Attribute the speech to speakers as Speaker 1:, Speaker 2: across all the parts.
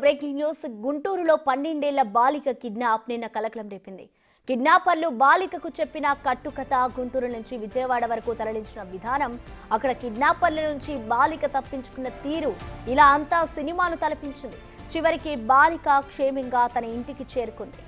Speaker 1: Breaking news. గుంటూరులో 12 ఏళ్ల బాలిక కిడ్నాప్ నిన్న కలకలం రేపింది. కిడ్నాపర్లు బాలికకు చెప్పిన కట్టుకథ, గుంటూరు నుంచి విజయవాడ వరకు తరలించిన విధానం, అక్కడ కిడ్నాపర్ల నుంచి బాలిక తప్పించుకున్న తీరు ఇలా అంతా సినిమాను తలపించింది. చివరికి బాలిక క్షేమంగా తన ఇంటికి చేరుకుంది.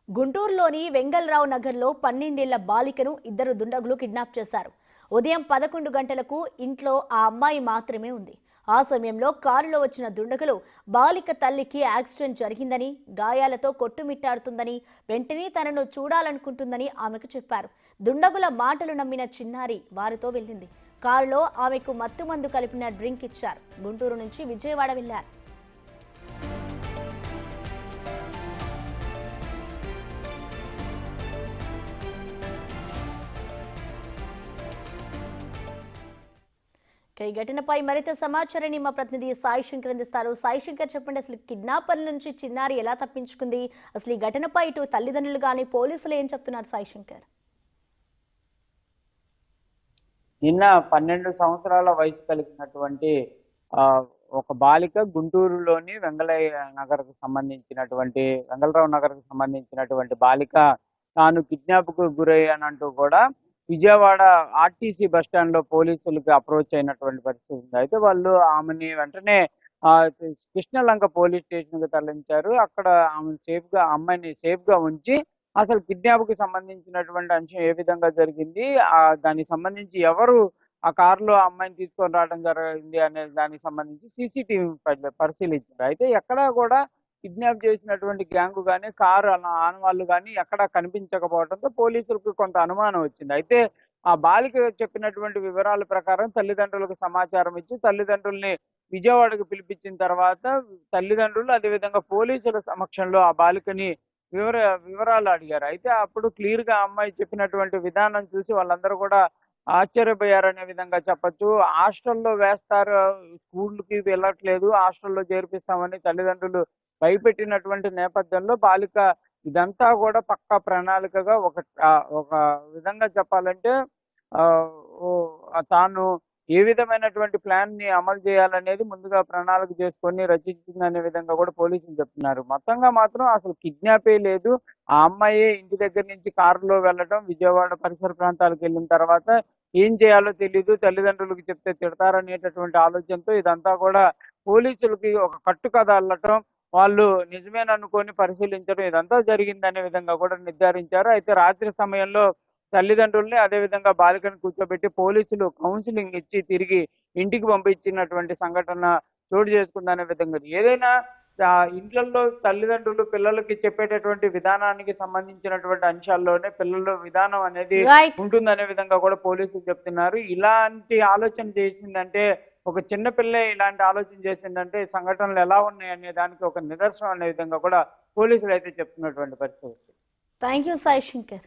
Speaker 1: గుంటూరులోని వెంగళరావు నగర్లో 12 ఏళ్ల బాలికను ఇద్దరు దుండగులు కిడ్నాప్ చేశారు. ఉదయం 11 గంటలకు ఇంట్లో ఆ అమ్మాయి మాత్రమే ఉంది. ఆ సమయంలో కారులో వచ్చిన దుండగులు బాలిక తల్లికి యాక్సిడెంట్ జరిగిందని, గాయాలతో కొట్టుమిట్టాడుతుందని, వెంటనే తనను చూడాలనుకుంటుందని ఆమెకు చెప్పారు. దుండగుల మాటలు నమ్మిన చిన్నారి వారితో వెళ్ళింది. కారులో ఆమెకు మత్తుమందు కలిపిన డ్రింక్ ఇచ్చారు. గుంటూరు నుంచి విజయవాడ వెళ్లారు. ఈ ఘటనపై మరింత సమాచారాన్ని మా ప్రతినిధి సాయి శంకర్ అందిస్తారు. సాయి శంకర్, చెప్పండి, అసలు కిడ్నాపర్ల నుంచి చిన్నారి ఎలా తప్పించుకుంది? అసలు ఈ ఘటనపై ఇటు తల్లిదండ్రులు కానీ పోలీసులు ఏం చెప్తున్నారు సాయి శంకర్?
Speaker 2: నిన్న 12 సంవత్సరాల వయసు కలిగినటువంటి ఒక బాలిక గుంటూరులోని వెంగళరావు నగర్కు సంబంధించినటువంటి బాలిక తాను కిడ్నాప్కు గురయ్యానంటూ కూడా విజయవాడ ఆర్టీసీ బస్టాండ్ లో పోలీసులకు అప్రోచ్ అయినటువంటి పరిస్థితి ఉంది. అయితే వాళ్ళు ఆమెని వెంటనే కృష్ణలంక పోలీస్ స్టేషన్ కు తరలించారు. అక్కడ అమ్మాయిని సేఫ్ గా ఉంచి అసలు కిడ్నాప్ కి సంబంధించినటువంటి అంశం ఏ విధంగా జరిగింది, దానికి సంబంధించి ఎవరు ఆ కారులో అమ్మాయిని తీసుకొని రావడం జరిగింది అనే దానికి సంబంధించి సీసీటీవీ పరిశీలించారు. అయితే ఎక్కడా కూడా కిడ్నాప్ చేసినటువంటి గ్యాంగ్ కానీ కారు ఆనవాళ్ళు కానీ ఎక్కడా కనిపించకపోవడంతో పోలీసులకు కొంత అనుమానం వచ్చింది. అయితే ఆ బాలిక చెప్పినటువంటి వివరాల ప్రకారం తల్లిదండ్రులకు సమాచారం ఇచ్చి తల్లిదండ్రుల్ని విజయవాడకు పిలిపించిన తర్వాత తల్లిదండ్రులు అదేవిధంగా పోలీసుల సమక్షంలో ఆ బాలికని వివరాలు అడిగారు. అయితే అప్పుడు క్లియర్ గా అమ్మాయి చెప్పినటువంటి విధానం చూసి వాళ్ళందరూ కూడా ఆశ్చర్యపోయారనే విధంగా చెప్పొచ్చు. హాస్టల్లో వేస్తారు, స్కూల్కి వెళ్ళట్లేదు, హాస్టల్లో చేర్పిస్తామని తల్లిదండ్రులు భయపెట్టినటువంటి నేపథ్యంలో బాలిక ఇదంతా కూడా పక్కా ప్రణాళికగా ఒక విధంగా చెప్పాలంటే తాను ఏ విధమైనటువంటి ప్లాన్ ని అమలు చేయాలనేది ముందుగా ప్రణాళిక చేసుకొని రచించిందనే విధంగా కూడా పోలీసులు చెప్తున్నారు. మొత్తంగా మాత్రం అసలు కిడ్నాపే లేదు. ఆ అమ్మాయి ఇంటి దగ్గర నుంచి కారులో వెళ్ళడం, విజయవాడ పరిసర ప్రాంతాలకు వెళ్ళిన తర్వాత ఏం చేయాలో తెలియదు, తల్లిదండ్రులకు చెప్తే తిడతారనేటటువంటి ఆలోచనతో ఇదంతా కూడా పోలీసులకి ఒక కట్టుకథ అల్లటం, వాళ్ళు నిజమేననుకొని పరిశీలించడం ఇదంతా జరిగిందనే విధంగా కూడా నిర్ధారించారు. అయితే రాత్రి సమయంలో తల్లిదండ్రుల్ని అదేవిధంగా బాలికను కూర్చోబెట్టి పోలీసులు కౌన్సిలింగ్ ఇచ్చి తిరిగి ఇంటికి పంపించినటువంటి సంఘటన చోటు చేసుకుందనే విధంగా. ఏదైనా ఇంట్లలో తల్లిదండ్రులు పిల్లలకి చెప్పేటటువంటి విధానానికి సంబంధించినటువంటి అంశాల్లోనే పిల్లల విధానం అనేది ఉంటుందనే విధంగా కూడా పోలీసులు చెప్తున్నారు. ఇలాంటి ఆలోచన చేసిందంటే, ఒక చిన్న పిల్ల ఇలాంటి ఆలోచన చేసిందంటే సంఘటనలు ఎలా ఉన్నాయనే దానికి ఒక నిదర్శనం అనే విధంగా కూడా పోలీసులు అయితే చెప్తున్నటువంటి పరిస్థితి.
Speaker 1: Thank you Sai Shankar.